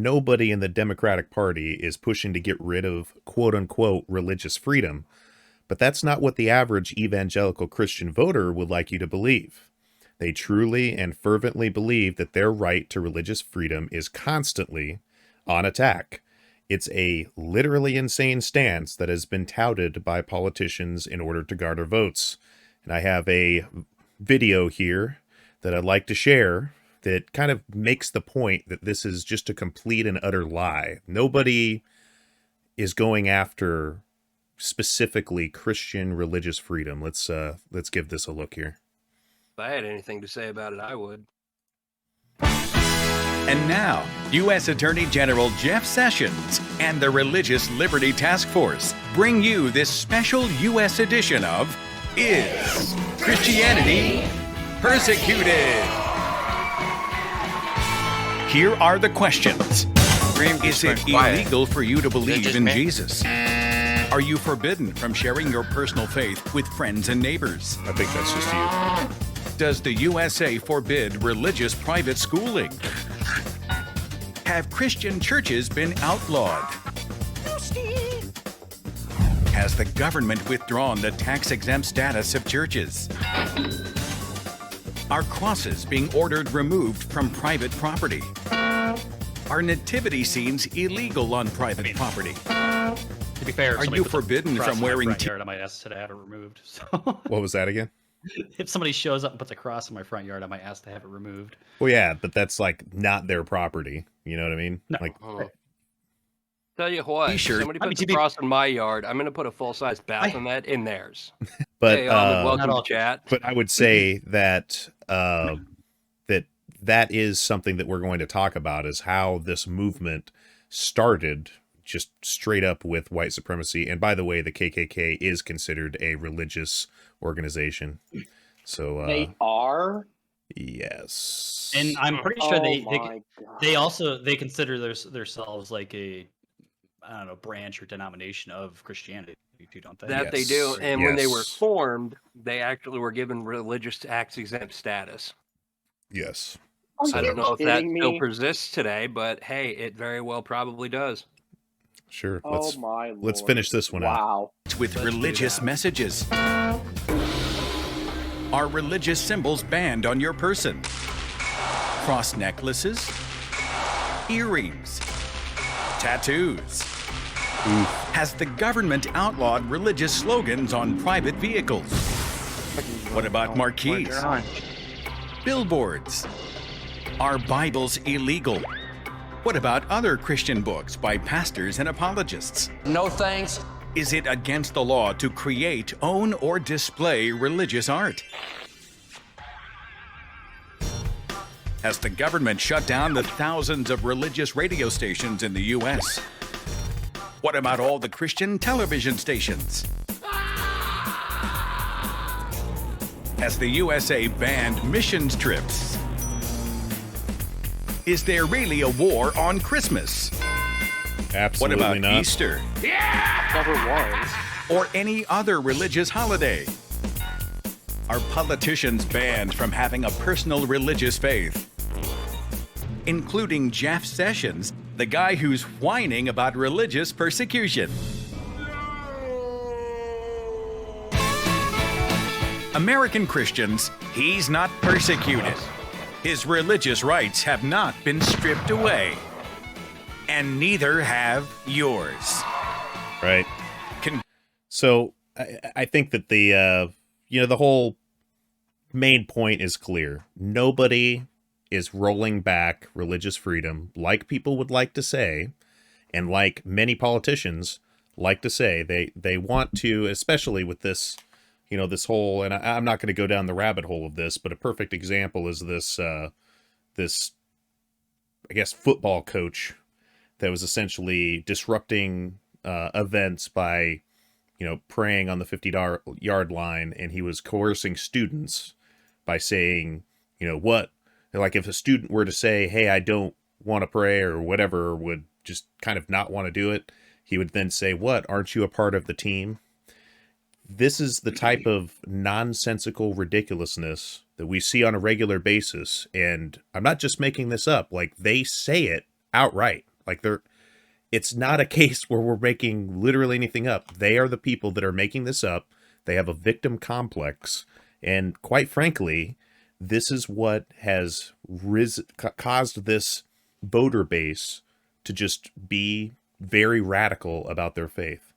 nobody in the Democratic Party is pushing to get rid of quote unquote religious freedom, but that's not what the average evangelical Christian voter would like you to believe. They truly and fervently believe that their right to religious freedom is constantly on attack. It's a literally insane stance that has been touted by politicians in order to garner votes. And I have a video here that I'd like to share that kind of makes the point that this is just a complete and utter lie. Nobody is going after specifically Christian religious freedom. Let's give this a look here. If I had anything to say about it, I would. And now, U.S. Attorney General Jeff Sessions and the Religious Liberty Task Force bring you this special U.S. edition of Is Christianity Persecuted? Here are the questions. Is it illegal for you to believe in Jesus? Are you forbidden from sharing your personal faith with friends and neighbors? I think that's just you. Does the USA forbid religious private schooling? Have Christian churches been outlawed? Has the government withdrawn the tax-exempt status of churches? Are crosses being ordered removed from private property? Are nativity scenes illegal on private property? To be fair, are you forbidden from wearing I might ask to have it removed. So what was that again? If somebody shows up and puts a cross in my front yard, I might ask to have it removed. Well, yeah, but that's like not their property. You know what I mean? No. Like, Tell you what, if somebody puts a cross in my yard, I'm going to put a full-size bath in theirs. but hey, welcome to chat. But I would say that that is something that we're going to talk about, is how this movement started just straight up with white supremacy. And by the way, the KKK is considered a religious organization. So they are? Yes. And I'm pretty sure they consider themselves like a, I don't know, branch or denomination of Christianity, don't they? That they do. And when they were formed, they actually were given religious tax-exempt status. Yes. I don't know if that still persists today, but hey, it very well probably does. Sure. Let's finish this one out. With religious messages. Are religious symbols banned on your person? Cross necklaces? Earrings? Tattoos? Has the government outlawed religious slogans on private vehicles? What about marquees? Billboards? Are Bibles illegal? What about other Christian books by pastors and apologists? No thanks. Is it against the law to create, own, or display religious art? Has the government shut down the thousands of religious radio stations in the U.S.? What about all the Christian television stations? Has the USA banned missions trips? Is there really a war on Christmas? Absolutely what about not. Easter? Yeah! Never was. Or any other religious holiday? Are politicians banned from having a personal religious faith? Including Jeff Sessions, the guy who's whining about religious persecution. American Christians, he's not persecuted. His religious rights have not been stripped away. And neither have yours. Right. So I think that the whole main point is clear. Nobody is rolling back religious freedom like people would like to say, and like many politicians like to say. They want to, especially with this, this whole, and I'm not going to go down the rabbit hole of this, but a perfect example is this, I guess, football coach that was essentially disrupting events by, praying on the 50-yard line, and he was coercing students by saying, what, like if a student were to say, hey, I don't want to pray or whatever, or would just kind of not want to do it, he would then say, what, aren't you a part of the team? This is the type of nonsensical ridiculousness that we see on a regular basis. And I'm not just making this up. Like, they say it outright. Like it's not a case where we're making literally anything up. They are the people that are making this up. They have a victim complex. And quite frankly, this is what has caused this voter base to just be very radical about their faith.